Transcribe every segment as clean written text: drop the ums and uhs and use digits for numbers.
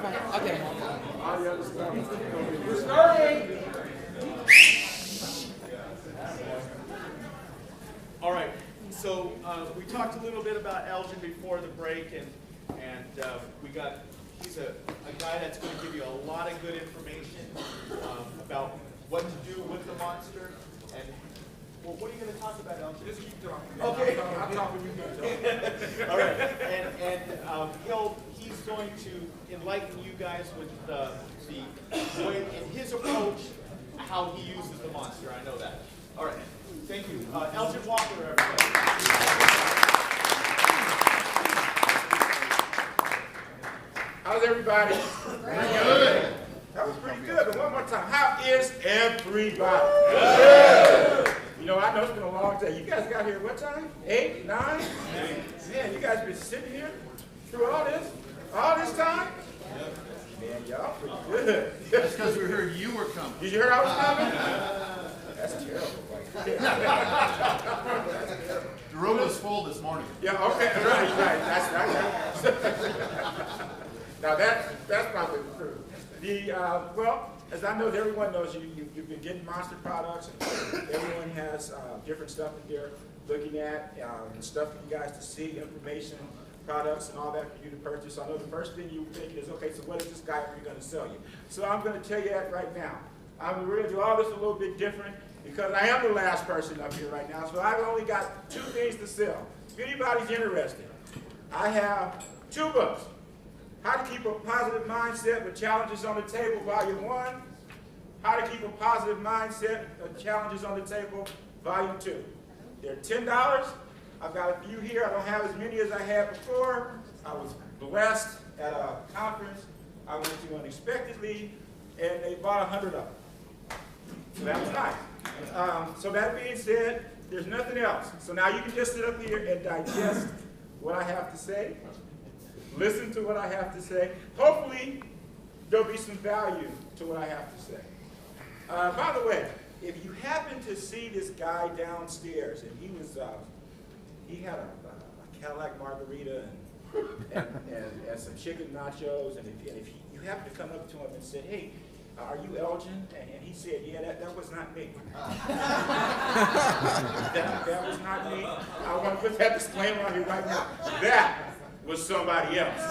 I'll get them all. All the other stuff. We're starting. All right. So we talked a little bit about Elgin before the break, and we got he's a guy that's going to give you a lot of good information about what to do with the monster. And well, what are you going to talk about, Elgin? Just keep talking. Okay. I'll talk when you go. All right, and he's going to enlighten you guys with the way in his approach, how he uses the monster. I know that. All right, thank you, elgin-walker, everybody. How's everybody? Good. That was pretty good. But one more time, how is everybody? Good. You know, I know it's been a long day. You guys got here what time? 8, 9? Man, you guys been sitting here through all this time? Man, y'all pretty good. That's because we heard you were coming. Did you hear I was coming? That's terrible. The room was full this morning. Yeah, okay, right. That's now that's probably true. Well, as I know, everyone knows you've been getting monster products, and everyone has different stuff in here looking at, and stuff for you guys to see, information, products, and all that for you to purchase. I know the first thing you think is, okay, so what is this guy really going to sell you? So I'm going to tell you that right now. We're going to do all this a little bit different because I am the last person up here right now, so I've only got 2 things to sell. If anybody's interested, I have 2 books. How to Keep a Positive Mindset with Challenges on the Table, Volume 1. How to Keep a Positive Mindset with Challenges on the Table, Volume 2. They're $10. I've got a few here. I don't have as many as I had before. I was blessed at a conference I went to unexpectedly, and they bought 100 of them. So that was nice. So that being said, there's nothing else. So now you can just sit up here and digest what I have to say. Listen to what I have to say. Hopefully, there'll be some value to what I have to say. By the way, if you happen to see this guy downstairs, and he had a Cadillac margarita and some chicken nachos, and if you happen to come up to him and say, "Hey, are you Elgin?" And he said, "Yeah, that was not me." that was not me. I want to put that disclaimer on here right now. That was somebody else.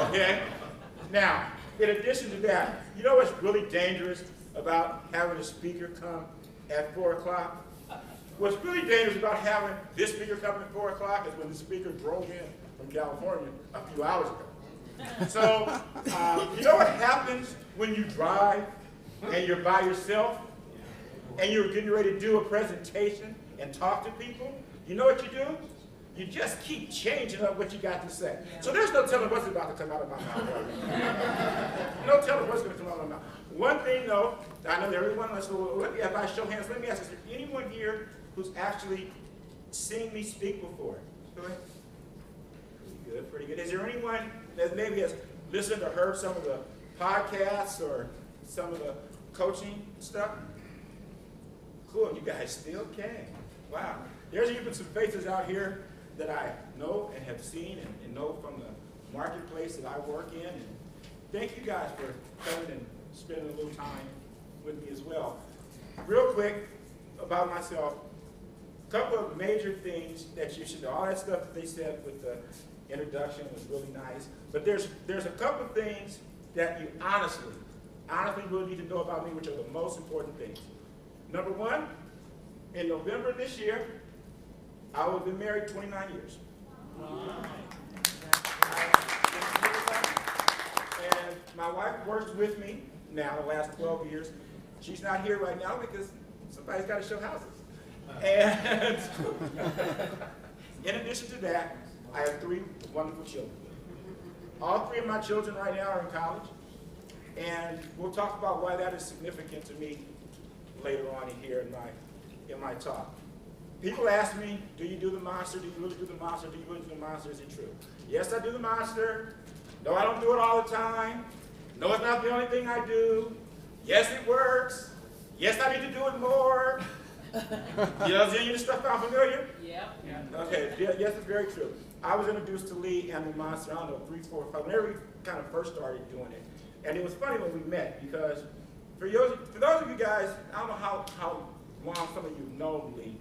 Okay? Now, in addition to that, you know what's really dangerous about having a speaker come at 4 o'clock? What's really dangerous about having this speaker come at 4 o'clock is when the speaker drove in from California a few hours ago. So, you know what happens when you drive and you're by yourself and you're getting ready to do a presentation and talk to people? You know what you do? You just keep changing up what you got to say. So there's no telling what's about to come out of my mouth right now. No telling what's going to come out of my mouth. One thing, though, I know everyone, if I show hands, let me ask, is there anyone here who's actually seen me speak before? Pretty good, pretty good. Is there anyone that maybe has listened or heard some of the podcasts or some of the coaching stuff? Cool, you guys still came. Wow. There's even some faces out here that I know and have seen and know from the marketplace that I work in. And thank you guys for coming and spending a little time with me as well. Real quick about myself, a couple of major things that you should know. All that stuff that they said with the introduction was really nice. But there's a couple of things that you honestly really need to know about me, which are the most important things. Number one, in November this year, I will have been married 29 years. Wow. And my wife works with me now the last 12 years. She's not here right now because somebody's got to show houses. And in addition to that, I have 3 wonderful children. All 3 of my children right now are in college. And we'll talk about why that is significant to me later on here in my talk. People ask me, do you do the monster? Do you really do the monster? Do you really do the monster? Is it true? Yes, I do the monster. No, I don't do it all the time. No, it's not the only thing I do. Yes, it works. Yes, I need to do it more. Does any of this stuff sound familiar? Yeah. Okay, yes, it's very true. I was introduced to Lee and the monster, I don't know, 3, 4, 5, whenever we kind of first started doing it. And it was funny when we met, because for those of you guys, I don't know how long some of you know Lee,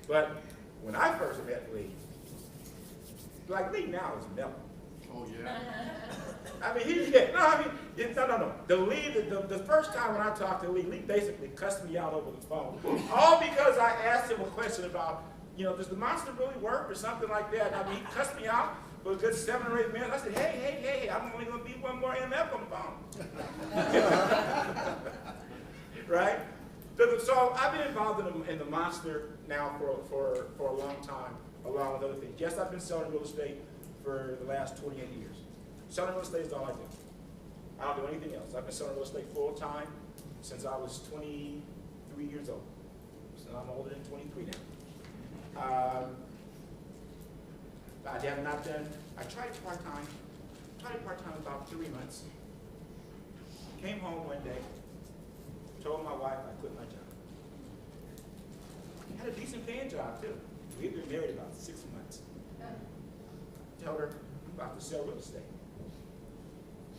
but when I first met Lee, like Lee now is mellow. Oh, yeah. I mean, no. The first time when I talked to Lee basically cussed me out over the phone. All because I asked him a question about, does the monster really work or something like that? I mean, he cussed me out for a good 7 or 8 minutes. I said, hey, I'm only going to be one more MF on the phone. Right? So I've been involved in the monster now for a long time, along with other things. Yes, I've been selling real estate for the last 28 years. Selling real estate is all I do. I don't do anything else. I've been selling real estate full time since I was 23 years old. So I'm older than 23 now. I have not done, I tried part-time about 3 months. Came home one day, told my wife I quit my job. Had a decent paying job too. We'd been married about 6 months. Told her I'm about to sell real estate.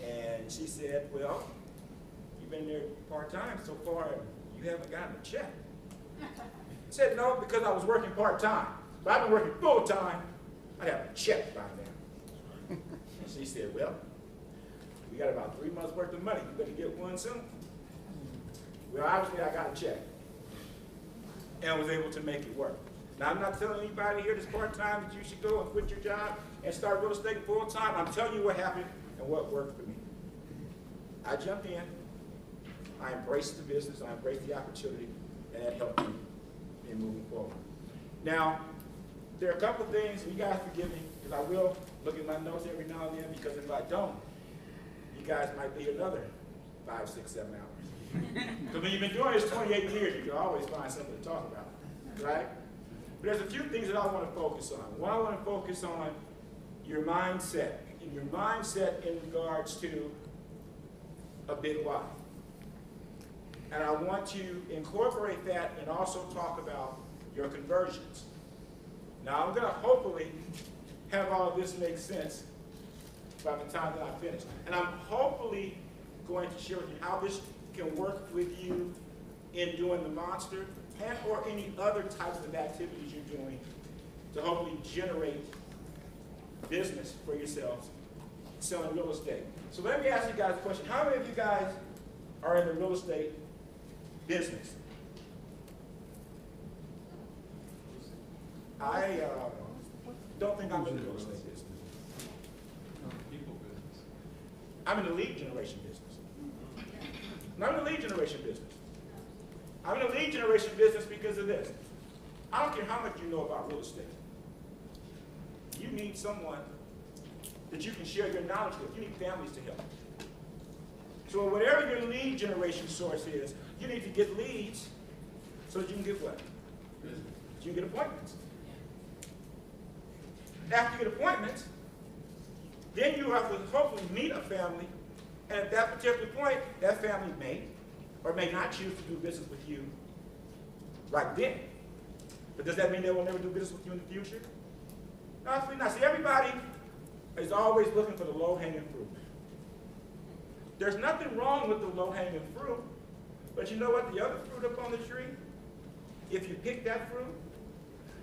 And she said, well, you've been there part-time so far, you haven't gotten a check. I said, no, because I was working part-time. But I've been working full-time, I'd have a check by now. And she said, well, we got about 3 months worth of money. You better get one soon. Well, obviously I got a check and was able to make it work. Now, I'm not telling anybody here that's part-time that you should go and quit your job and start real estate full-time. I'm telling you what happened and what worked for me. I jumped in, I embraced the business, I embraced the opportunity, and that helped me in moving forward. Now, there are a couple of things, and you guys forgive me, because I will look at my notes every now and then, because if I don't, you guys might be another 5, 6, 7 hours. Because when you've been doing this 28 years, you can always find something to talk about, right? But there's a few things that I want to focus on. One, I want to focus on your mindset, and your mindset in regards to a big why. And I want to incorporate that and also talk about your conversions. Now, I'm going to hopefully have all of this make sense by the time that I finish. And I'm hopefully going to share with you how this can work with you in doing the monster and or any other types of activities you're doing to hopefully generate business for yourselves selling real estate. So let me ask you guys a question. How many of you guys are in the real estate business? I don't think I'm in the real estate business. I'm in the lead generation business. I'm in the lead generation business. I'm in the lead generation business because of this. I don't care how much you know about real estate. You need someone that you can share your knowledge with. You need families to help. So whatever your lead generation source is, you need to get leads so that you can get what? You can get appointments. After you get appointments, then you have to hopefully meet a family, and at that particular point, that family may or may not choose to do business with you right then. But does that mean they will never do business with you in the future? No, absolutely not. See, everybody is always looking for the low-hanging fruit. There's nothing wrong with the low-hanging fruit, but you know what? The other fruit up on the tree, if you pick that fruit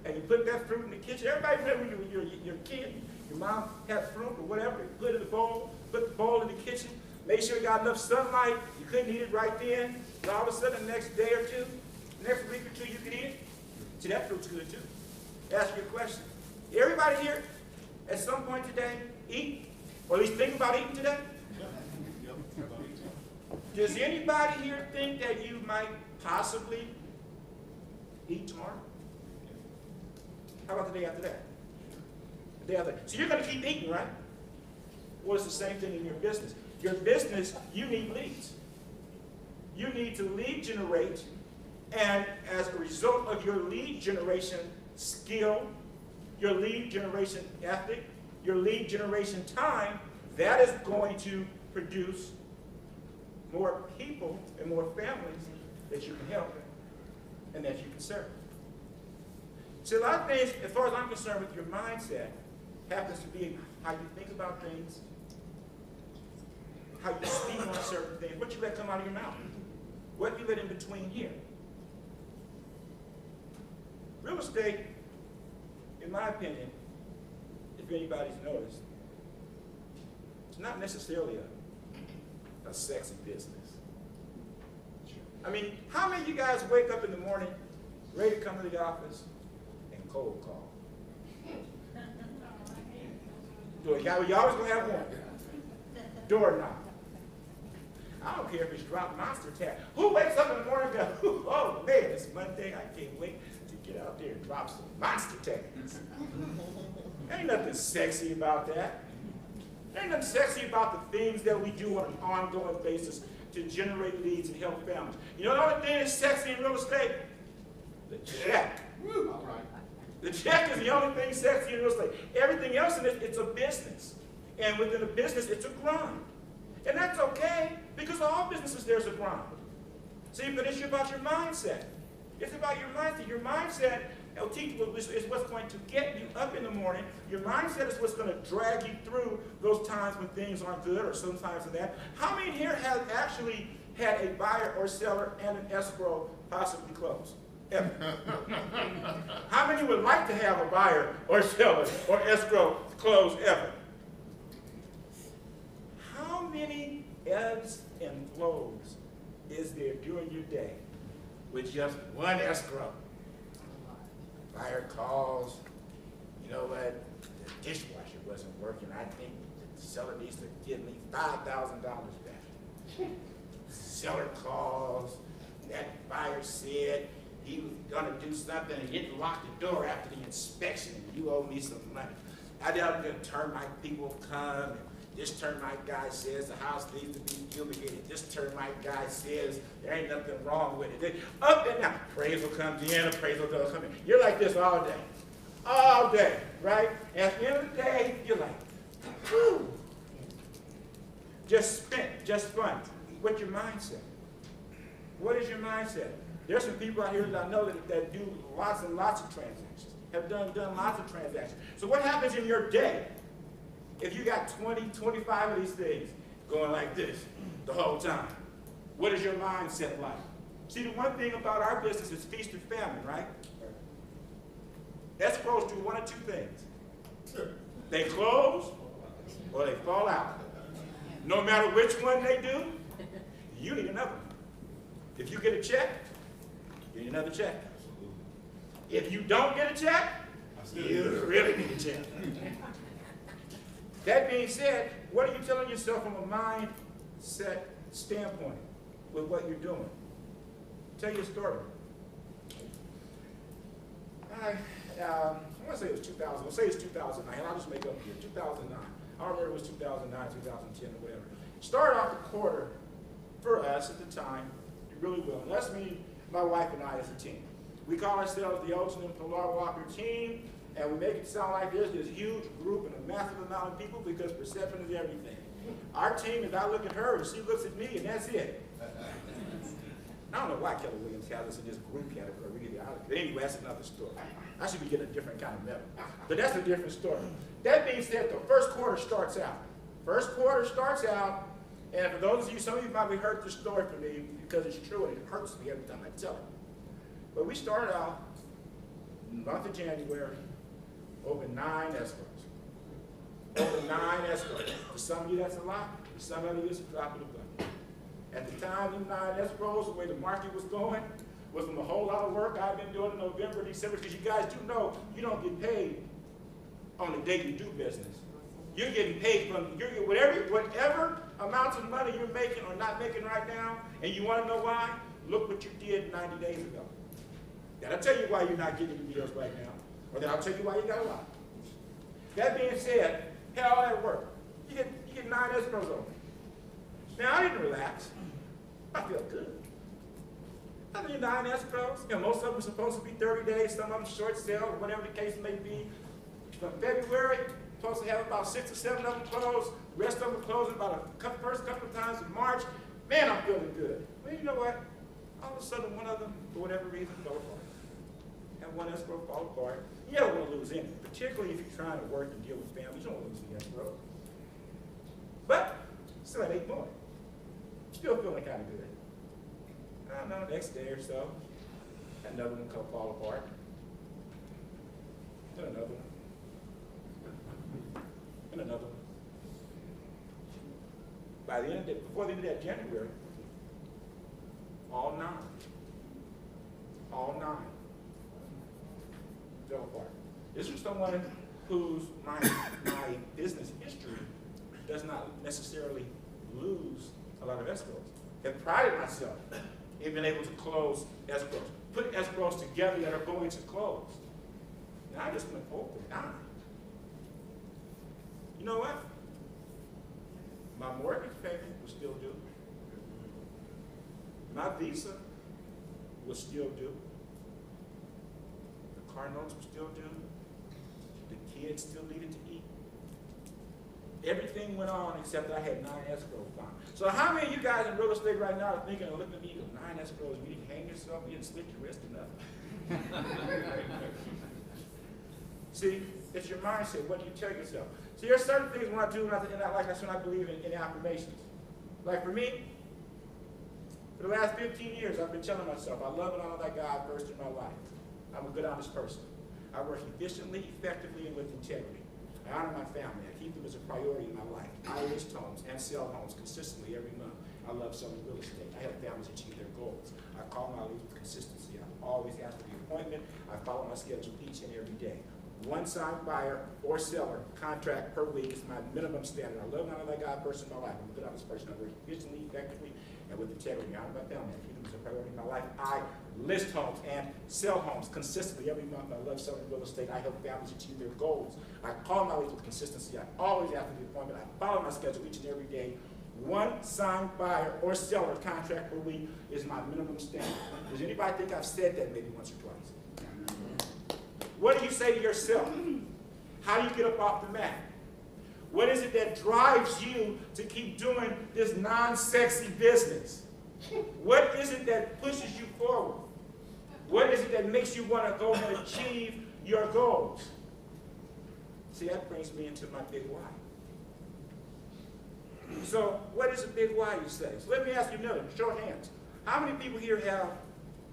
and you put that fruit in the kitchen, everybody remember when you're a kid, your mom had fruit or whatever, you put it in the bowl, put the bowl in the kitchen, make sure you got enough sunlight, you couldn't eat it right then, and all of a sudden the next day or two, next week or two you can eat it. See, that fruit's good too. Ask you a question. Everybody here, at some point today, eat, or at least think about eating today? Does anybody here think that you might possibly eat tomorrow? How about the day after that? The day after that. So you're going to keep eating, right? Well, it's the same thing in your business. Your business, you need leads. You need to lead generate, and as a result of your lead generation skill, your lead generation ethic, your lead generation time, that is going to produce more people and more families that you can help and that you can serve. See, a lot of things, as far as I'm concerned with your mindset, happens to be how you think about things, how you speak on certain things, what you let come out of your mouth, what you let in between here. Real estate, in my opinion, if anybody's noticed, it's not necessarily a sexy business. I mean, how many of you guys wake up in the morning, ready to come to the office, and cold call? You always gonna have one. Door knock. I don't care if it's drop monster tag. Who wakes up in the morning and goes, oh man, it's Monday, I can't wait to get out there and drop some monster tags. Ain't nothing sexy about that. Ain't nothing sexy about the things that we do on an ongoing basis to generate leads and help families. You know the only thing that's sexy in real estate? The check. Woo. All right. The check is the only thing sexy in real estate. Everything else in it, it's a business. And within a business, it's a grind. And that's okay, because all businesses, there's a grind. See, but it's about your mindset. It's about your mindset. Your mindset is what's going to get you up in the morning. Your mindset is what's going to drag you through those times when things aren't good, or sometimes of that. How many here have actually had a buyer or seller and an escrow possibly close? Ever? How many would like to have a buyer or seller or escrow close ever? How many ebbs and flows is there during your day with just one escrow? Buyer calls, you know what, the dishwasher wasn't working. I think the seller needs to give me $5,000 back. Seller calls, that buyer said he was gonna do something and didn't lock the door after the inspection, and you owe me some money. I didn't turn my people come, and this termite guy says the house needs to be fumigated. This termite guy says there ain't nothing wrong with it. Up and down. Appraisal comes in, appraisal does come in. You're like this all day, right? And at the end of the day, you're like, whew. Just spent, just fun. What's your mindset? What is your mindset? There's some people out here that I know that do lots and lots of transactions, have done lots of transactions. So what happens in your day if you got 20, 25 of these things going like this the whole time? What is your mindset like? See, the one thing about our business is feast or famine, right? Escrows do one of two things. They close or they fall out. No matter which one they do, you need another one. If you get a check, you need another check. If you don't get a check, you really need a check. That being said, what are you telling yourself from a mindset standpoint with what you're doing? Tell you a story. I want to say it was 2000. I'll say it's 2009. I'll just make up here. 2009. I don't remember if it was 2009, 2010, or whatever. Started off the quarter for us at the time really well. And that's me, my wife, and I as a team. We call ourselves the elgin-walker team. And we make it sound like there's this huge group and a massive amount of people because perception is everything. Our team is, I look at her and she looks at me and that's it. I don't know why Keller Williams has us in this group category. But anyway, that's another story. I should be getting a different kind of medal. But that's a different story. That being said, the first quarter starts out. First quarter starts out, and for those of you, some of you might have heard this story from me because it's true and it hurts me every time I tell it. But we started out in the month of January, over 9 escrows. Over 9 escrows. For some of you, that's a lot. For some of you, it's a drop in the bucket. At the time, them 9 escrows, the way the market was going, was from a whole lot of work I've been doing in November, December, because you guys do know you don't get paid on the day you do business. You're getting paid from whatever amounts of money you're making or not making right now, and you want to know why? Look what you did 90 days ago. That'll tell you why you're not getting the deals right now. Or then I'll tell you why you got a lot. That being said, how all that work? You get 9 escrows over. Now, I didn't relax. I felt good. I mean, 9 escrows. You know, most of them are supposed to be 30 days, some of them short sale, or whatever the case may be. From February, supposed to have about 6 or 7 of them closed. The rest of them closing about first couple of times in March. Man, I'm feeling good. Well, you know what? All of a sudden, one of them, for whatever reason, fell apart. And one escrow fall apart. You don't want to lose any, particularly if you're trying to work and deal with families. You don't want to lose the escrow. But still had 8 more. Still feeling kind of good. I don't know, next day or so, another one come fall apart. And another one. And another one. By the end of before the end of that January, all 9 fell apart. This was someone whose my business history does not necessarily lose a lot of escrows. Have prided myself in being able to close escrows, put escrows together that are going to close. Now I just went over 9. You know what? My mortgage payment was still due. My visa was still due. The car notes were still due. The kids still needed to eat. Everything went on except I had 9 escrows found. So how many of you guys in real estate right now are thinking and looking at me and go, 9 escrows, you didn't hang yourself, you didn't slit your wrist or nothing? See, it's your mindset. What do you tell yourself? See, there are certain things when I do, and I believe in affirmations. Like for me, for the last 15 years, I've been telling myself, I love and honor that God first in my life. I'm a good, honest person. I work efficiently, effectively, and with integrity. I honor my family. I keep them as a priority in my life. I list homes and sell homes consistently every month. I love selling real estate. I help families achieve their goals. I call my leads with consistency. I always ask for the appointment. I follow my schedule each and every day. 1 signed buyer or seller contract per week is my minimum standard. I love and honor that God first in my life. I'm a good, honest person. I work efficiently, effectively, and with integrity. I honor my family. I keep them as a priority in my life. I list homes and sell homes consistently every month. I love selling real estate. I help families achieve their goals. I call my leads with consistency. I always ask for the appointment. I follow my schedule each and every day. 1 signed buyer or seller contract per week is my minimum standard. Does anybody think I've said that maybe once or twice? What do you say to yourself? How do you get up off the mat? What is it that drives you to keep doing this non-sexy business? What is it that pushes you forward? What is it that makes you want to go and achieve your goals? See, that brings me into my big why. So, what is a big why, you say? So let me ask you another, show of hands. How many people here have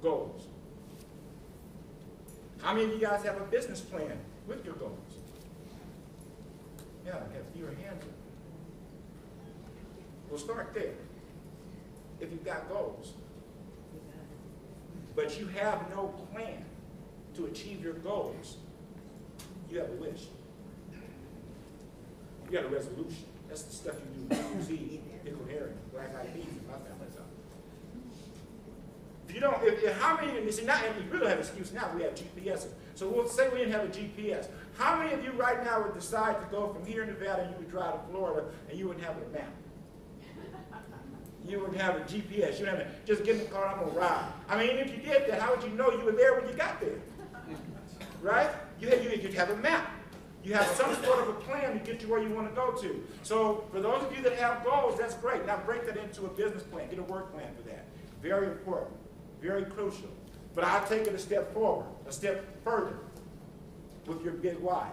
goals? How many of you guys have a business plan with your goals? Yeah, I have fewer hands. We'll start there. If you've got goals, but you have no plan to achieve your goals, you have a wish. You got a resolution. That's the stuff you do with Z, pickle herring, black-eyed peas in my family's house. If you don't, how many, and you really don't have an excuse now, we have GPS. So we'll say we didn't have a GPS. How many of you right now would decide to go from here in Nevada and you would drive to Florida and you wouldn't have a map? You wouldn't have a GPS. You wouldn't have just get in the car, I'm going to ride. I mean, if you did that, how would you know you were there when you got there? Right? You'd have a map. You have some sort of a plan to get you where you want to go to. So for those of you that have goals, that's great. Now break that into a business plan. Get a work plan for that. Very important. Very crucial. But I'll take it a step forward, a step further with your big why.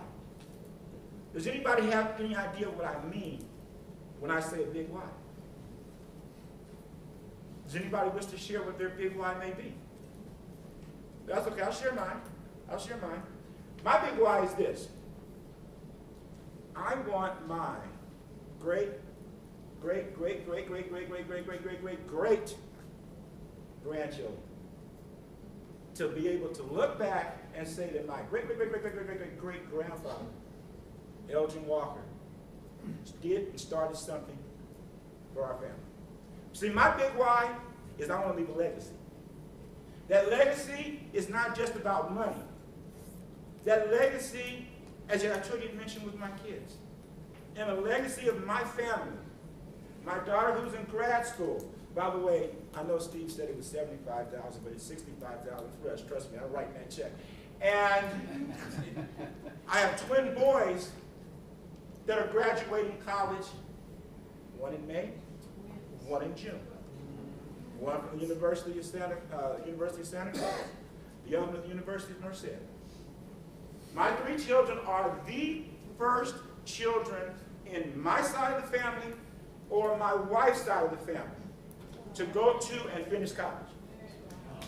Does anybody have any idea what I mean when I say a big why? Does anybody wish to share what their big why may be? That's okay, I'll share mine. I'll share mine. My big why is this. I want my great grandchildren to be able to look back and say that my great grandfather, Elgin-Walker, did and started something for our family. See, my big why is I want to leave a legacy. That legacy is not just about money. That legacy, as I told you to mention with my kids, and a legacy of my family. My daughter who's in grad school. By the way, I know Steve said it was $75,000, but it's $65,000 fresh. Trust me, I'm writing that check. And I have twin boys that are graduating college, one in May, one in June. one from the University of Santa Cruz, the other from the University of Merced. My 3 children are the first children in my side of the family or my wife's side of the family to go to and finish college.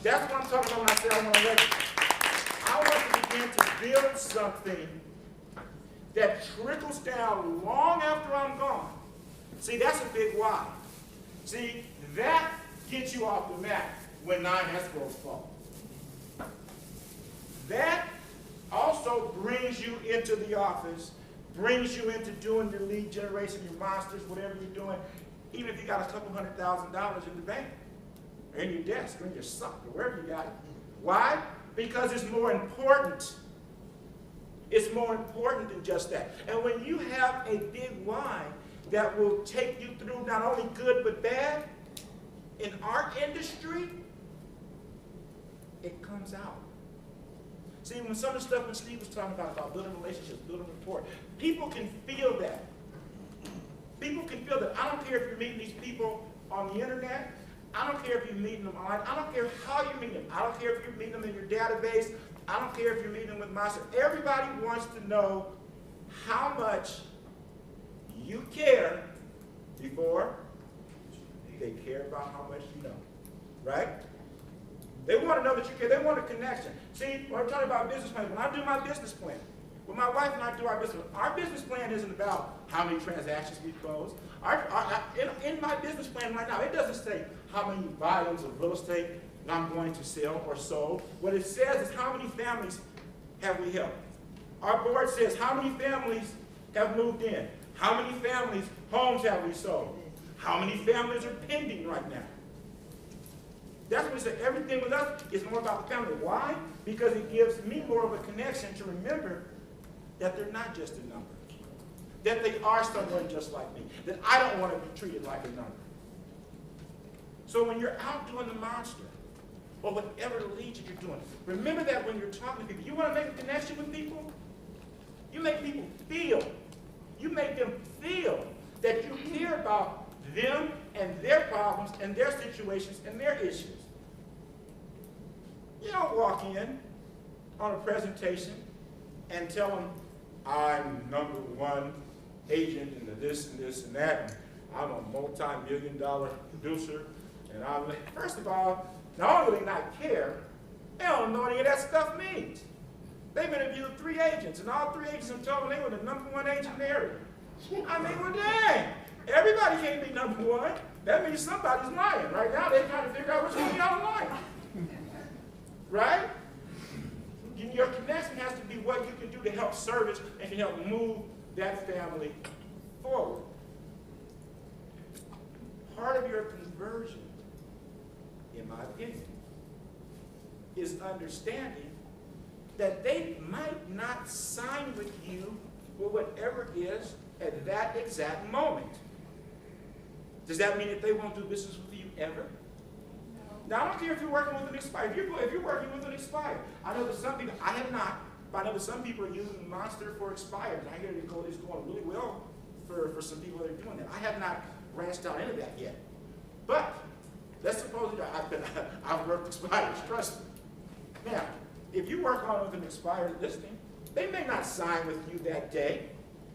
That's what I'm talking about when I say I want to legacy. I want to begin to build something that trickles down long after I'm gone. See, that's a big why. See, that gets you off the map when 9 escrows fall. That also brings you into the office, brings you into doing your lead generation, your monsters, whatever you're doing, even if you got a couple $100,000 in the bank, or in your desk, or in your sock, or wherever you got it. Why? Because it's more important. It's more important than just that. And when you have a big why that will take you through not only good but bad, in our industry, it comes out. See, when some of the stuff when Steve was talking about building relationships, building rapport, people can feel that. People can feel that. I don't care if you're meeting these people on the internet. I don't care if you're meeting them online. I don't care how you meet them. I don't care if you're meeting them in your database. I don't care if you're meeting them with Master. Everybody wants to know how much you care before they care about how much you know, right? They want to know that you care. They want a connection. See, when I'm talking about business plans, when I do my business plan, when my wife and I do our business plan isn't about how many transactions we close. In my business plan right now, it doesn't say how many volumes of real estate I'm going to sell or sold. What it says is how many families have we helped. Our board says how many families have moved in. How many families, homes have we sold? How many families are pending right now? That's what we say. Everything with us is more about the family. Why? Because it gives me more of a connection to remember that they're not just a number. That they are someone just like me. That I don't want to be treated like a number. So when you're out doing the monster, or whatever the lead you're doing, remember that when you're talking to people, you want to make a connection with people, you make people feel. You make them feel that you care about them and their problems and their situations and their issues. You don't walk in on a presentation and tell them, I'm #1 agent in this and this and that, and I'm a multi-million-dollar producer, and I'm, first of all, not only do they not care, they don't know what any of that stuff means. They've interviewed 3 agents, and all 3 agents have told them they were the #1 agent in the area. I mean, well, dang, everybody can't be #1. That means somebody's lying. Right now, they're trying to figure out which one y'all lying. Right? Your connection has to be what you can do to help service and can help move that family forward. Part of your conversion, in my opinion, is understanding that they might not sign with you for whatever it is at that exact moment. Does that mean that they won't do business with you ever? Now, I don't care if you're working with an expired. If you're working with an expired, I know that some people, I have not, but I know that some people are using Monster for expired. I hear it's going really well for some people that are doing that. I have not branched out into that yet. But let's suppose that I've worked expireds, trust me. Now, if you work on with an expired listing, they may not sign with you that day.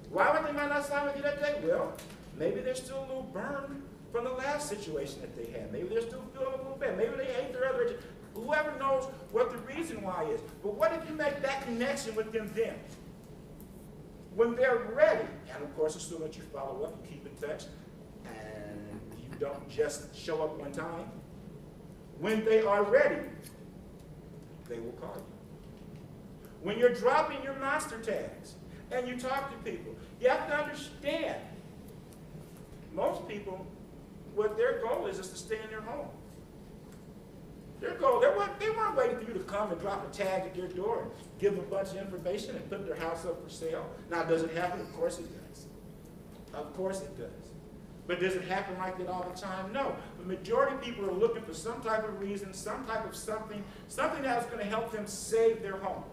Why would they might not sign with you that day? Well, maybe there's still a little burn from the last situation that they had. Maybe they're still feeling a little bad. Maybe they hate their other agent. Whoever knows what the reason why is. But what if you make that connection with them then? When they're ready, and of course, assume that you follow up, you keep in touch, and you don't just show up one time. When they are ready, they will call you. When you're dropping your monster tags and you talk to people, you have to understand, most people, what their goal is to stay in their home. Their goal, they weren't waiting for you to come and drop a tag at their door and give them a bunch of information and put their house up for sale. Now, does it happen? Of course it does. Of course it does. But does it happen like that all the time? No. The majority of people are looking for some type of reason, some type of something that is going to help them save their home.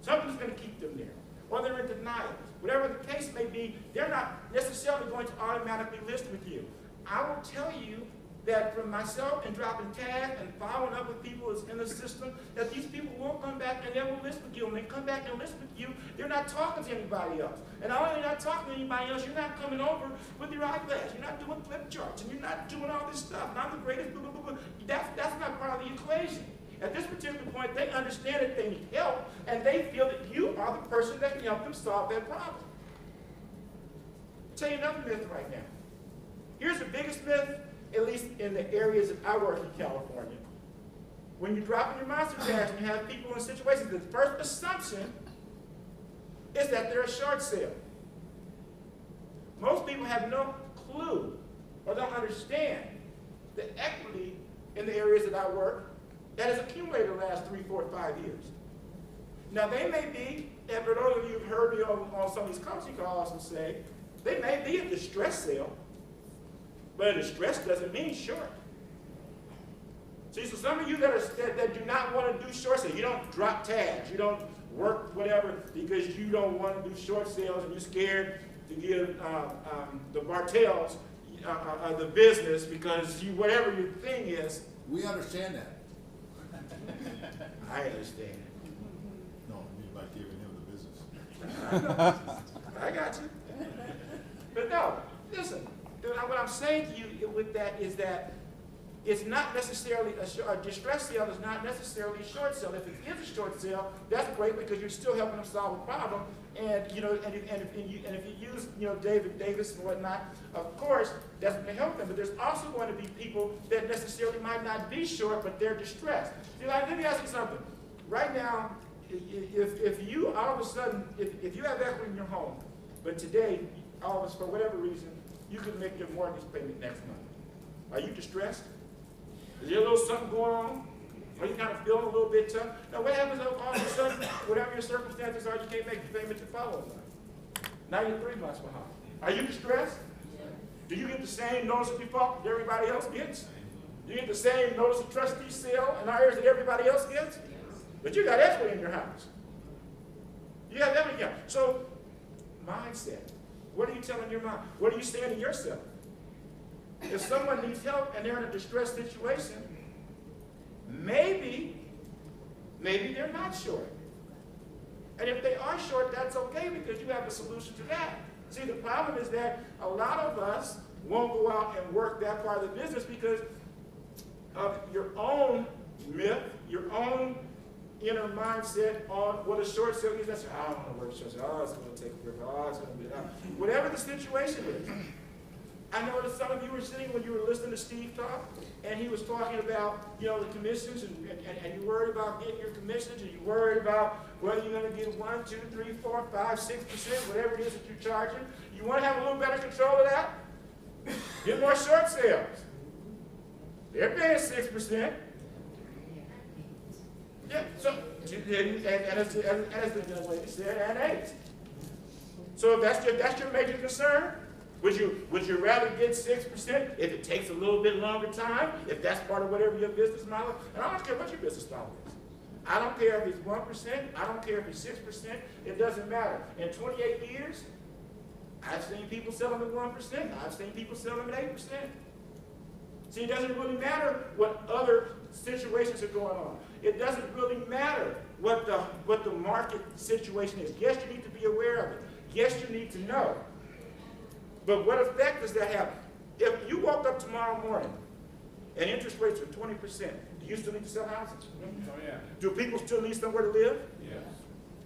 Something that's going to keep them there. Or they're in denial. Whatever the case may be, they're not necessarily going to automatically list with you. I will tell you that from myself and dropping tags and following up with people that's in the system, that these people will come back and they will list with you. When they come back and list with you, they're not talking to anybody else. And not only not talking to anybody else, you're not coming over with your eyeglass. You're not doing flip charts, and you're not doing all this stuff. And I'm the greatest, blah, blah, blah, blah. That's not part of the equation. At this particular point, they understand that they need help, and they feel that you are the person that can help them solve that problem. I'll tell you another myth right now. Here's the biggest myth, at least in the areas that I work in California. When you're dropping your monster tags and you have people in situations, the first assumption is that they're a short sale. Most people have no clue or don't understand the equity in the areas that I work that has accumulated the last 3, 4, 5 years. Now, they may be, and for those of you who've heard me on some of these coaching calls and say, they may be a distress sale, but a distress doesn't mean short. See, so some of you that do not want to do short sales, you don't drop tags, you don't work whatever because you don't want to do short sales and you're scared to give the Bartels the business because whatever your thing is. We understand that. I understand. No, you like giving him the business. I got you. But no, listen, what I'm saying to you with that is that it's not necessarily a distress sale is not necessarily a short sale. If it is a short sale, that's great because you're still helping them solve a problem. And you know, and if you use David Davis and whatnot, of course that's going to help them. But there's also going to be people that necessarily might not be short, but they're distressed. See, like, let me ask you something. Right now, if you all of a sudden, if you have equity in your home, but today, all of us for whatever reason, you can make your mortgage payment next month. Are you distressed? Is there a little something going on? Are you kind of feeling a little bit tough? Now, what happens if all of a sudden, whatever your circumstances are, you can't make the payment the following month? Now you're 3 months behind. Are you distressed? Do you get the same notice of default that everybody else gets? Do you get the same notice of trustee sale and arrears that everybody else gets? But you got equity in your house. You have everything. So, mindset. What are you telling your mind? What are you saying to yourself? If someone needs help and they're in a distressed situation, maybe they're not short. And if they are short, that's okay because you have a solution to that. See, the problem is that a lot of us won't go out and work that part of the business because of your own myth, your own inner mindset on what a short sale is. That's, I don't want to work short sale. Oh, it's going to take forever. Oh, it's going to be whatever the situation is. I know that some of you were sitting when you were listening to Steve talk, and he was talking about, the commissions, and you worried about getting your commissions, and you worried about whether you're going to get 1, 2, 3, 4, 5, 6%, whatever it is that you're charging. You want to have a little better control of that? Get more short sales. They're paying 6%. Yeah, so, and as the young lady said, and 8. So if that's your major concern, would you rather get 6% if it takes a little bit longer time, if that's part of whatever your business model is? And I don't care what your business model is. I don't care if it's 1%, I don't care if it's 6%, it doesn't matter. In 28 years, I've seen people sell them at 1%, I've seen people sell them at 8%. See, it doesn't really matter what other situations are going on. It doesn't really matter what the market situation is. Yes, you need to be aware of it. Yes, you need to know. But what effect does that have? If you woke up tomorrow morning and interest rates are 20%, do you still need to sell houses? Oh, yeah. Do people still need somewhere to live? Yes.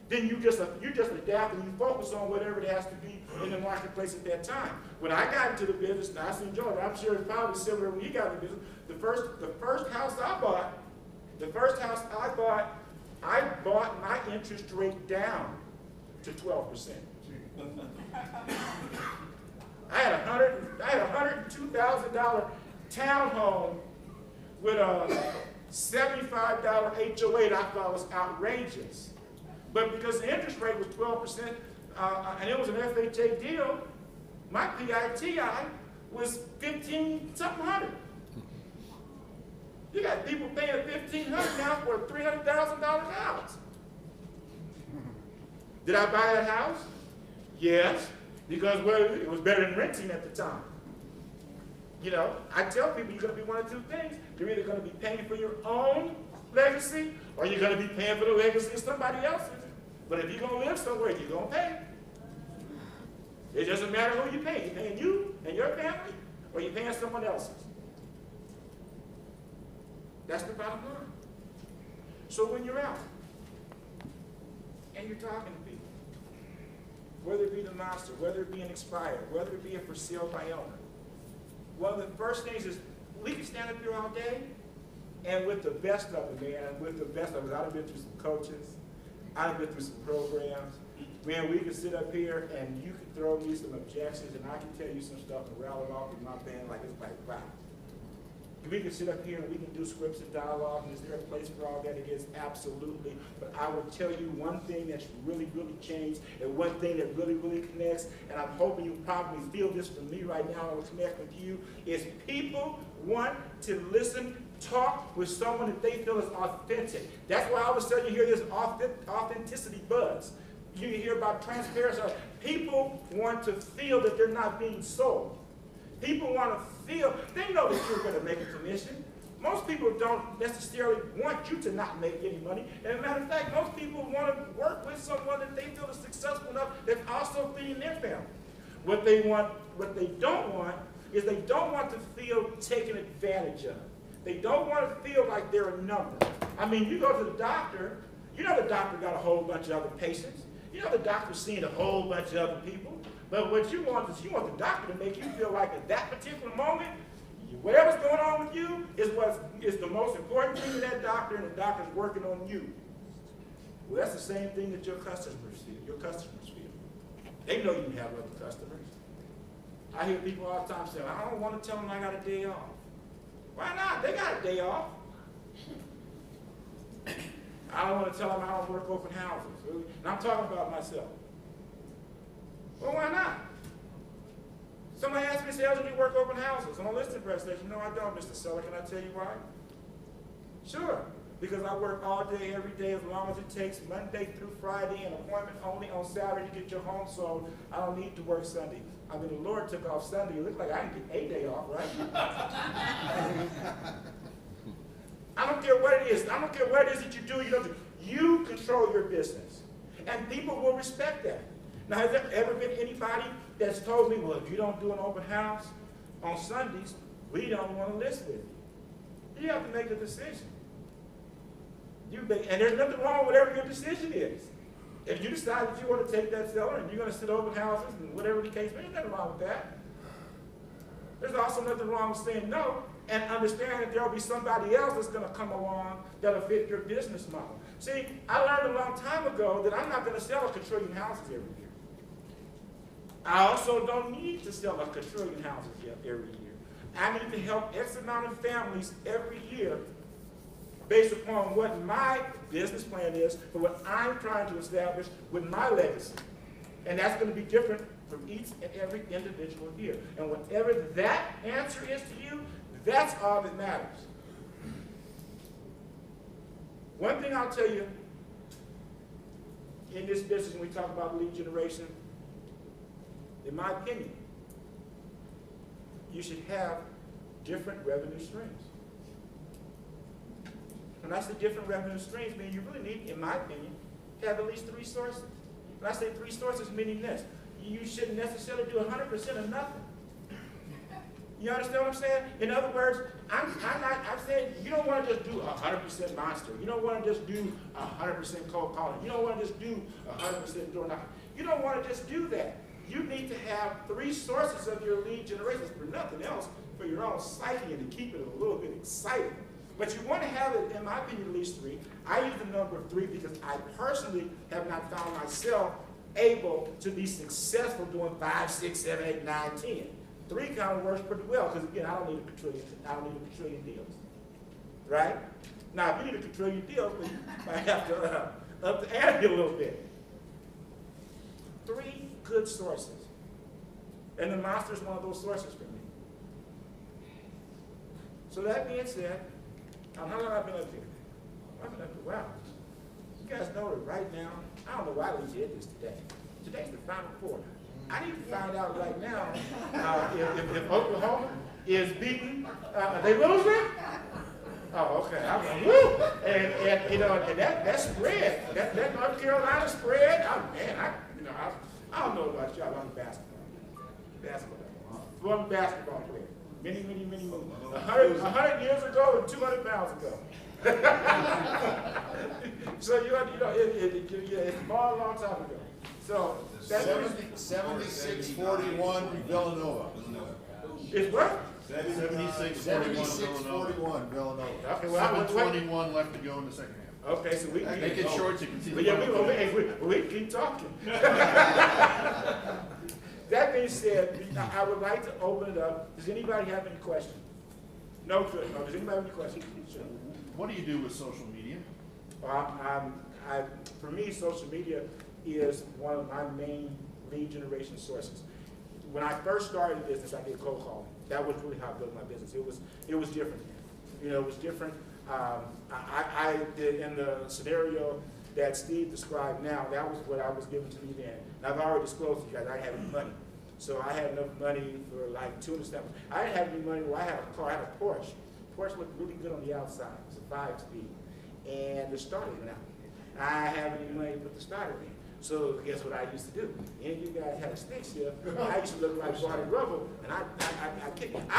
Then you just adapt and you focus on whatever it has to be in the marketplace at that time. When I got into the business, and I seen Joe, I'm sure it's probably similar when he got into the business. The first house I bought my interest rate down to 12%. I had a $102,000 townhome with a $75 HOA that I thought was outrageous. But because the interest rate was 12%, and it was an FHA deal, my PITI was $1,500. You got people paying $1,500 now for a $300,000 house. Did I buy that house? Yes, because it was better than renting at the time. You know, I tell people you're going to be one of two things. You're either going to be paying for your own legacy, or you're going to be paying for the legacy of somebody else's. But if you're going to live somewhere, you're going to pay. It doesn't matter who you pay. You're paying you and your family, or you're paying someone else's. That's the bottom line. So when you're out and you're talking to people, whether it be the monster, whether it be an expired, whether it be a for sale by owner, one of the first things is we can stand up here all day, and with the best of them, man, with the best of us, I've been through some coaches, I've been through some programs. Man, we can sit up here and you can throw me some objections, and I can tell you some stuff and rattle it off in my band like it's like, wow. We can sit up here and we can do scripts and dialogue, and is there a place for all that? It is, absolutely. But I will tell you one thing that's really, really changed, and one thing that really, really connects, and I'm hoping you probably feel this from me right now, and will connect with you, is people want to listen, talk with someone that they feel is authentic. That's why all of a sudden you hear this authenticity buzz. You hear about transparency. People want to feel that they're not being sold. People want to feel, they know that you're going to make a commission. Most people don't necessarily want you to not make any money. And as a matter of fact, most people want to work with someone that they feel is successful enough that's also feeding their family. What they don't want is they don't want to feel taken advantage of. They don't want to feel like they're a number. I mean, you go to the doctor, you know the doctor got a whole bunch of other patients. You know the doctor's seeing a whole bunch of other people. But what you want is you want the doctor to make you feel like at that particular moment, whatever's going on with you is the most important thing to that doctor, and the doctor's working on you. Well, that's the same thing that your customers feel. They know you have other customers. I hear people all the time say, I don't want to tell them I got a day off. Why not? They got a day off. I don't want to tell them I don't work open houses. And I'm talking about myself. Well, why not? Somebody asked me, do you work open houses? On a listing presentation, no, I don't, Mr. Seller. Can I tell you why? Sure. Because I work all day, every day, as long as it takes, Monday through Friday, and appointment only on Saturday to get your home sold. I don't need to work Sunday. I mean, the Lord took off Sunday. It looked like I can get a day off, right? I don't care what it is. I don't care what it is that you do. You don't do. You control your business. And people will respect that. Now, has there ever been anybody that's told me, well, if you don't do an open house on Sundays, we don't want to list with you? You have to make a decision. And there's nothing wrong with whatever your decision is. If you decide that you want to take that seller and you're going to sit open houses and whatever the case may be, there's nothing wrong with that. There's also nothing wrong with saying no and understand that there will be somebody else that's going to come along that'll fit your business model. See, I learned a long time ago that I'm not going to sell a quadrillion houses every year. I also don't need to sell a quadrillion houses every year. I need to help X amount of families every year based upon what my business plan is for what I'm trying to establish with my legacy. And that's going to be different from each and every individual here. And whatever that answer is to you, that's all that matters. One thing I'll tell you, in this business when we talk about lead generation, in my opinion, you should have different revenue streams. When I say different revenue streams, I mean you really need, in my opinion, to have at least 3 sources. When I say 3 sources, meaning this, you shouldn't necessarily do 100% of nothing. You understand what I'm saying? In other words, I'm saying you don't want to just do 100% monster. You don't want to just do 100% cold calling. You don't want to just do 100% door knocking. You don't want to just do that. You need to have 3 sources of your lead generation for nothing else, for your own psyche and to keep it a little bit exciting. But you want to have it, in my opinion, at least 3. I use the number of 3 because I personally have not found myself able to be successful doing 5, 6, 7, 8, 9, 10. 3 kind of works pretty well because again, I don't need a quadrillion deals, right? Now, if you need a quadrillion deals, well, you might have to up the ante a little bit. 3 good sources, and the monster is one of those sources for me. So that being said, how long have I been up here? I've been up here. Wow. You guys know that right now. I don't know why we did this today. Today's the final quarter. I need to find out right now if Oklahoma is beaten. They losing? Oh, okay. I'm like, woo! And you know, and that spread, that North Carolina spread. I don't know about y'all. I'm basketball. Former basketball player. Many moons. 100 years ago and 200 pounds ago. So you know, it's a long time ago. So that's 76-41 Villanova. It's what? 76-41 Villanova. Okay, well, 7:21 left to go in the second half. Okay, so we Make it short to continue. Well, yeah, we keep talking. That being said, I would like to open it up. Does anybody have any questions? No, good. No, does anybody have any questions? Sure. What do you do with social media? For me, social media is one of my main lead generation sources. When I first started the business, I did cold calling. That was really how I built my business. It was different. You know, it was different. I did in the scenario that Steve described now, that was what I was given to me then. And I've already disclosed to you guys, I didn't have any money. So I had enough money for like 2 steps. I didn't have any money where I had a car, I had a Porsche. Porsche looked really good on the outside. It was a 5-speed. And the starter went out. I didn't have any money to put the starter in. So guess what I used to do? Any of you guys had a stick shift, I used to look like Barney Rubble, and I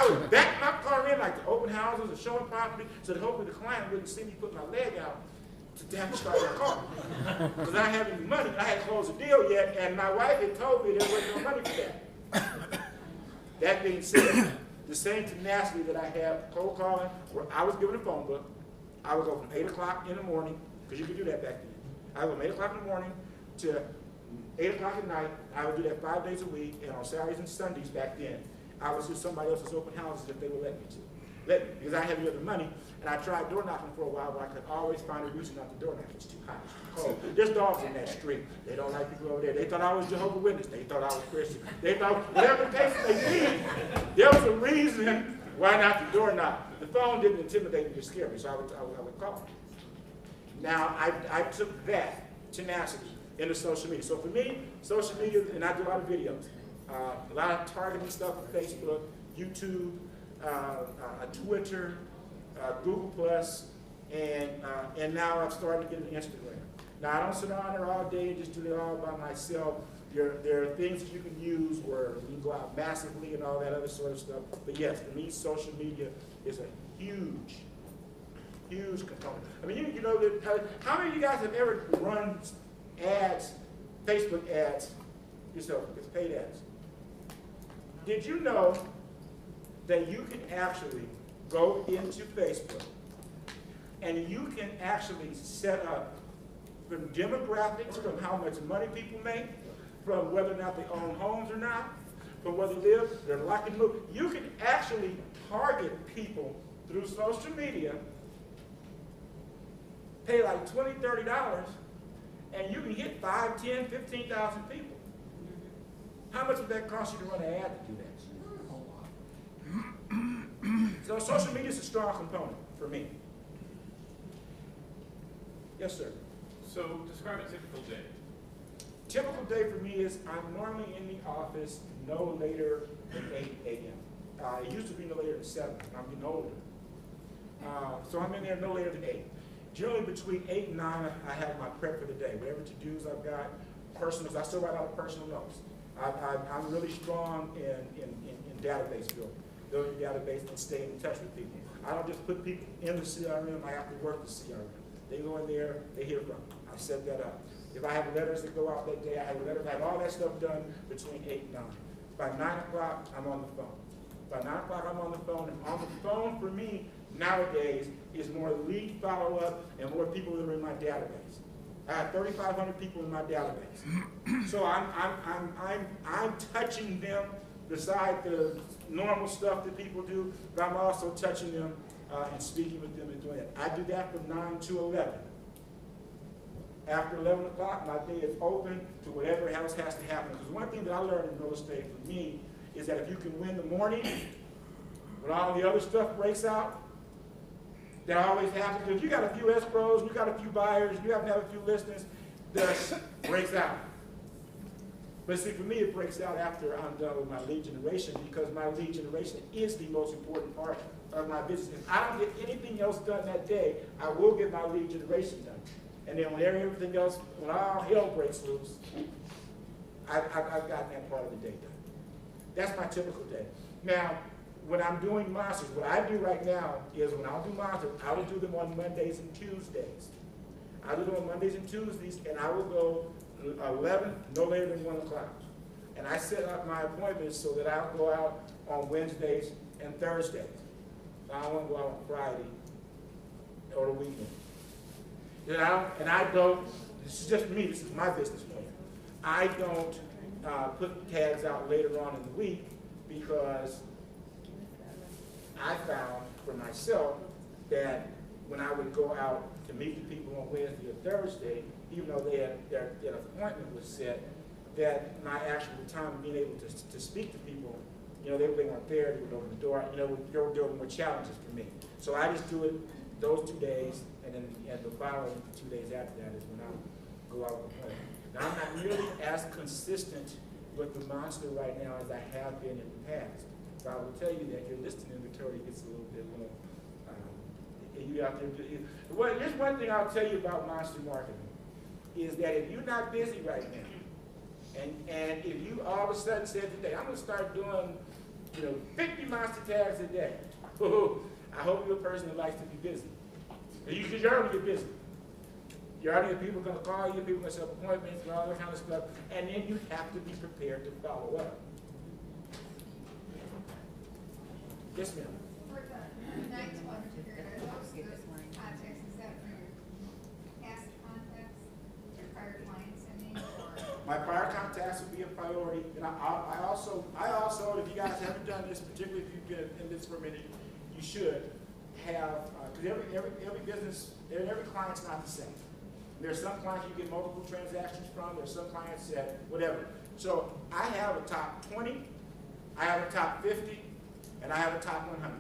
would back my car in like the open houses or showing property so that hopefully the client wouldn't see me put my leg out to have to start their car. Because I didn't have any money. I hadn't closed the deal yet, and my wife had told me there wasn't no money for that. That being said, the same tenacity that I have cold calling, where I was given a phone book, I would go from 8 o'clock in the morning, because you could do that back then. I would go from 8 o'clock in the morning to 8 o'clock at night. I would do that 5 days a week, and on Saturdays and Sundays back then, I would do somebody else's open houses if they would let me to. Because I had the other money, and I tried door knocking for a while, but I could always find a reason not to door knock. It's too hot, it's too cold. There's dogs in that street. They don't like people over there. They thought I was Jehovah's Witness. They thought I was Christian. They thought whatever the case may be, there was a reason why not to door knock. The phone didn't intimidate me or scare me, so I would call. Now, I took that tenacity into social media. So for me, social media, and I do a lot of videos, a lot of targeting stuff on Facebook, YouTube, Twitter, Google Plus, and now I've started to get into Instagram. Now I don't sit on there all day and just do it all by myself. There are things that you can use where you can go out massively and all that other sort of stuff. But yes, to me, social media is a huge component. I mean, you know, how many of you guys have ever run ads, Facebook ads yourself? It's paid ads. Did you know that you can actually go into Facebook and you can actually set up from demographics, from how much money people make, from whether or not they own homes or not, from where they live, their like and move. You can actually target people through social media, pay like $20, $30, and you can hit 5, 10, 15,000 people. How much would that cost you to run an ad to do that? So social media is a strong component for me. Yes, sir. So describe a typical day. Typical day for me is I'm normally in the office no later than 8 a.m. It used to be no later than 7. I'm getting older. So I'm in there no later than 8. Generally between 8 and 9, I have my prep for the day. Whatever to-dos I've got, personals, I still write out personal notes. I'm really strong in database building a database and staying in touch with people. I don't just put people in the CRM, I have to work the CRM. They go in there, they hear from me. I set that up. If I have letters that go out that day, I have letters, I have all that stuff done between 8 and 9. By 9 o'clock, I'm on the phone. By 9 o'clock, I'm on the phone, and on the phone for me nowadays is more lead follow-up and more people that are in my database. I have 3,500 people in my database. So I'm touching them beside the normal stuff that people do, but I'm also touching them and speaking with them and doing it. I do that from 9 to 11. After 11 o'clock, my day is open to whatever else has to happen. Because one thing that I learned in real estate for me is that if you can win the morning, when all the other stuff breaks out, that always happens. If you got a few escrows, you got a few buyers, you happen to have a few listings, this breaks out. But see, for me, it breaks out after I'm done with my lead generation, because my lead generation is the most important part of my business. If I don't get anything else done that day, I will get my lead generation done. And then when everything else, when all hell breaks loose, I've gotten that part of the day done. That's my typical day. Now, when I'm doing monsters, what I do right now is when I'll do monsters, I will do them on Mondays and Tuesdays. I do them on Mondays and Tuesdays, and I will go 11, no later than 1 o'clock. And I set up my appointments so that I'll go out on Wednesdays and Thursdays. I don't want to go out on Friday or the weekend. And I don't, this is just me, this is my business plan. I don't put tags out later on in the week, because I found for myself that when I would go out to meet the people on Wednesday or Thursday, even though their appointment was set, that my actual time of being able to speak to people, they weren't there, they would open the door, there were more challenges for me. So I just do it those 2 days, and then the following 2 days after that is when I go out with the plan. Now, I'm not nearly as consistent with the monster right now as I have been in the past. So I will tell you that your listing inventory gets a little bit more, you out there. Well, here's one thing I'll tell you about monster marketing, is that if you're not busy right now, and if you all of a sudden said today, I'm going to start doing 50 monster tags a day, I hope you're a person that likes to be busy. Because you're already busy. You're already, people are going to call you, people are going to set up appointments, and all that kind of stuff, and then you have to be prepared to follow up. Yes, ma'am. For the night one, are those good contacts, is that for your past contacts, your prior clients, I mean, or? My prior contacts would be a priority, and I also, if you guys haven't done this, particularly if you've been in this for a minute, you should have, because every business, every client's not the same. There's some clients you get multiple transactions from, there's some clients that, whatever. So I have a top 20, I have a top 50, and I have a top 100.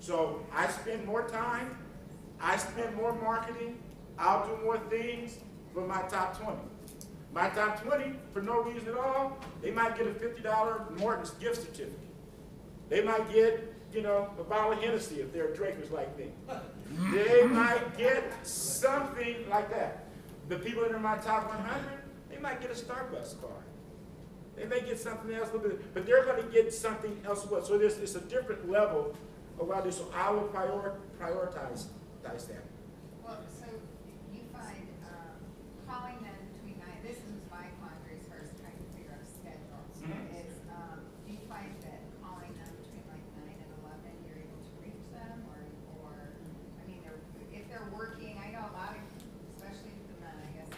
So I spend more time, I spend more marketing, I'll do more things for my top 20. My top 20, for no reason at all, they might get a $50 Morton's gift certificate. They might get, a bottle of Hennessy if they're drinkers like me. They might get something like that. The people that are in my top 100, they might get a Starbucks card. They may get something else, but they're going to get something else. So it's a different level of what I do. So I will prioritize that. Well, so you find calling them between 9, this is my quandary as far as trying to figure out a schedule. So is, do you find that calling them between like 9 and 11, you're able to reach them, or I mean, if they're working, I know a lot of, especially the men, I guess,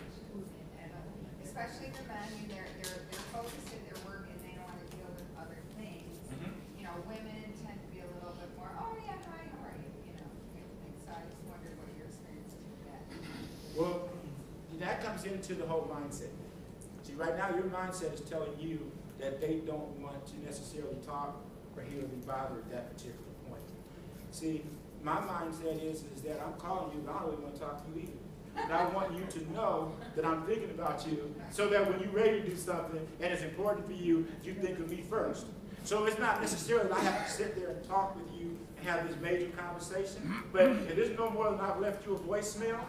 especially the men, they're focused at their work and they don't want to deal with other things. Women tend to be a little bit more, oh yeah, hi, how are you? So I just wondered what your experience is with that. Well, that comes into the whole mindset. See, right now your mindset is telling you that they don't want to necessarily talk or hear or be bothered at that particular point. See, my mindset is that I'm calling you, but I don't really want to talk to you either. And I want you to know that I'm thinking about you, so that when you're ready to do something and it's important for you, you think of me first. So it's not necessarily that I have to sit there and talk with you and have this major conversation, but if it's no more than I've left you a voicemail,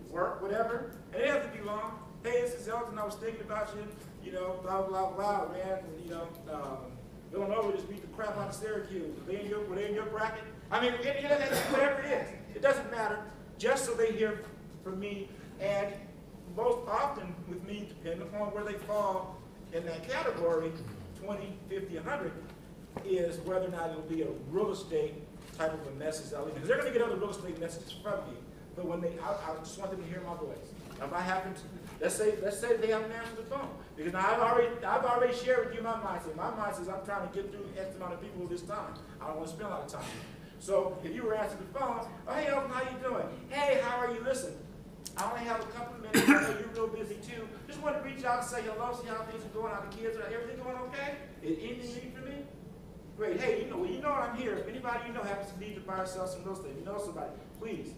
work, whatever, and it doesn't be long. Hey, this is Elgin, I was thinking about you, blah, blah, blah, man, Villanova just beat the crap out of Syracuse. Were they in your bracket? I mean, whatever it is, it doesn't matter, just so they hear from me. And most often with me, depending upon where they fall in that category, 20, 50, 100, is whether or not it'll be a real estate type of a message I'll leave. Because they're going to get other real estate messages from me, but when I just want them to hear my voice. If I happen to, let's say they haven't answered the phone, because now I've already shared with you my mindset. My mindset is I'm trying to get through X amount of people this time. I don't want to spend a lot of time. So if you were answering the phone, oh hey Elgin, how you doing? Hey, how are you? Listen, I only have a couple of minutes. I know you're real busy too. Just want to reach out and say hello, see how things are going, how the kids are, everything going okay? Is anything you need from me? Great. Hey, you know I'm here. If anybody you know happens to need to buy or sell some real estate, you know somebody, please.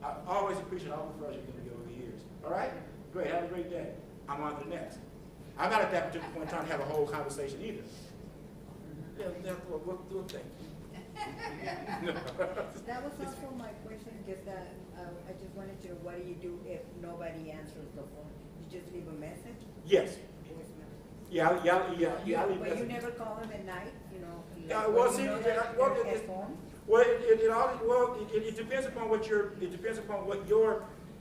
I always appreciate all the referrals you're going to get over the years. All right? Great. Have a great day. I'm on to the next. I'm not at that particular point in time to have a whole conversation either. Yeah, we'll think. That was also my question, just that, I just wanted to know, what do you do if nobody answers the phone? You just leave a message? Yes. Voicemail? Yeah, I leave But you messages. never call them at night, you know? Yeah, like well, when see, you know yeah, that well, they're it- at home? Well, it depends upon what your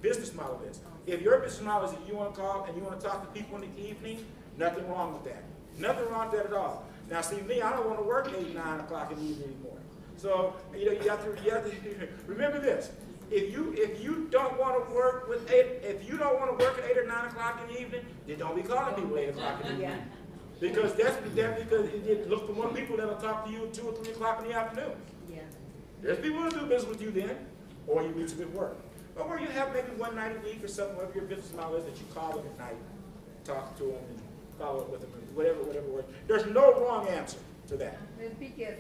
business model is. If your business model is that you want to call and you want to talk to people in the evening, nothing wrong with that. Nothing wrong with that at all. Now, see, me, I don't want to work 8, 9 o'clock in the evening anymore. So, you have to remember this. If you don't want to work at 8 or 9 o'clock in the evening, then don't be calling people 8 o'clock in the evening. Yeah. Because look for more people that'll talk to you at 2 or 3 o'clock in the afternoon. Yeah. There's people who do business with you then, or you need some good work. But where you have maybe one night a week or something, whatever your business model is, that you call them at night, talk to them, and follow up with them, whatever works. There's no wrong answer to that. It's because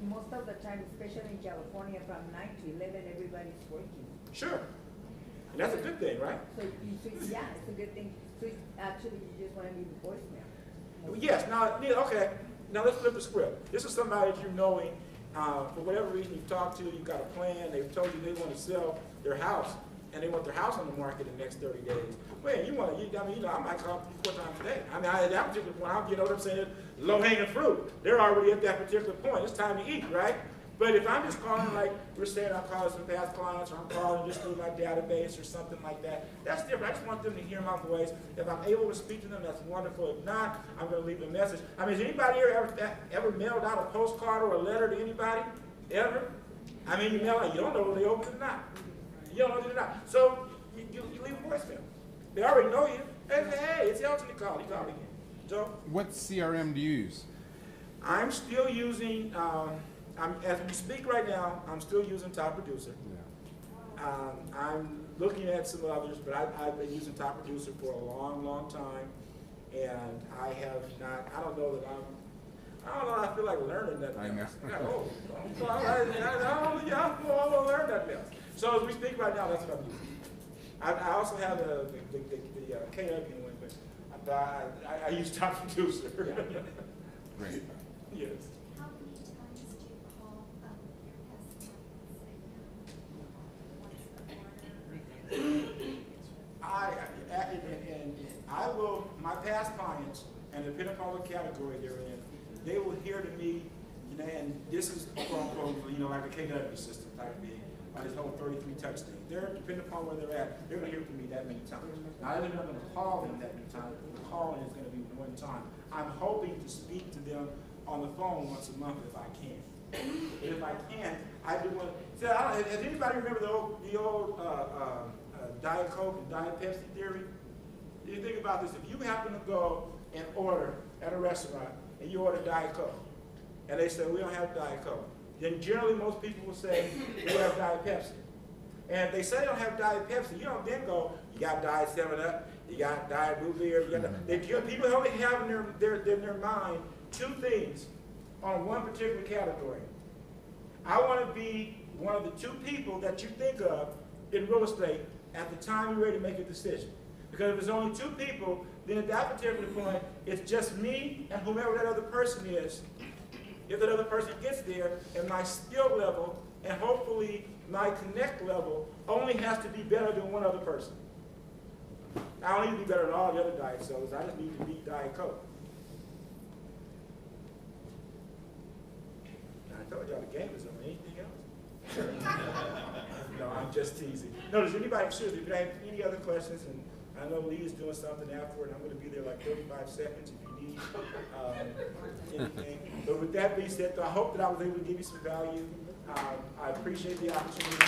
most of the time, especially in California, from 9 to 11, everybody's working. Sure. And that's a good thing, right? So yeah, it's a good thing. So actually, you just want to leave a voicemail. Yes. Now, okay. Now let's flip the script. This is somebody that you're knowing, for whatever reason you've talked to, you've got a plan, they've told you they want to sell their house, and they want their house on the market in the next 30 days. Well, I might call 4 times a day. At that particular point, you know what I'm saying? Low-hanging fruit. They're already at that particular point. It's time to eat, right? But if I'm just calling, like we're saying, I'm calling some past clients, or I'm calling just through my database or something like that, that's different. I just want them to hear my voice. If I'm able to speak to them, that's wonderful. If not, I'm going to leave a message. Has anybody here ever mailed out a postcard or a letter to anybody? Ever? You mail it, you don't know whether they open it or not. You don't know whether they're not. So you leave a voicemail. They already know you. They say, hey, it's Elgin to call. He called again. So What CRM do you use? I'm still using, as we speak right now, I'm still using Top Producer. Yeah. I'm looking at some others, but I've been using Top Producer for a long, long time, and I have not, I don't know, I feel like learning that I know. else. I got old. I don't want to learn that else. So as we speak right now, that's what I'm using. I also have the KW one, but I use Top Producer. Great. Yes. How many times do you call your past clients? My past clients, and depending upon what category they're in, they will hear to me, and this is quote unquote, like a KW system type thing, this whole 33 touch thing. Depending upon where they're at, they're going to hear from me that many times. Now, I'm not going to call them that many times. The calling is going to be one time. I'm hoping to speak to them on the phone once a month if I can. And if I can, I do want to. Does anybody remember the old Diet Coke and Diet Pepsi theory? You think about this. If you happen to go and order at a restaurant and you order Diet Coke, and they say, we don't have Diet Coke, then generally most people will say, we have Diet Pepsi. And if they say they don't have Diet Pepsi, you don't then go, you got Diet 7-Up, you got Diet Root Beer, people only have in their mind 2 things on one particular category. I want to be one of the 2 people that you think of in real estate at the time you're ready to make a decision. Because if there's only 2 people, then at that particular point, it's just me and whomever that other person is. If that other person gets there, and my skill level, and hopefully my connect level, only has to be better than one other person. I don't need to be better than all the other Diet Sodas. I just need to beat Diet Coke. I told y'all the game is on. Anything else? No, I'm just teasing. No, does anybody, seriously, if you have any other questions, and I know Lee is doing something afterward, and I'm going to be there like 35 seconds if you need anything. But with that being said, I hope that I was able to give you some value. I appreciate the opportunity.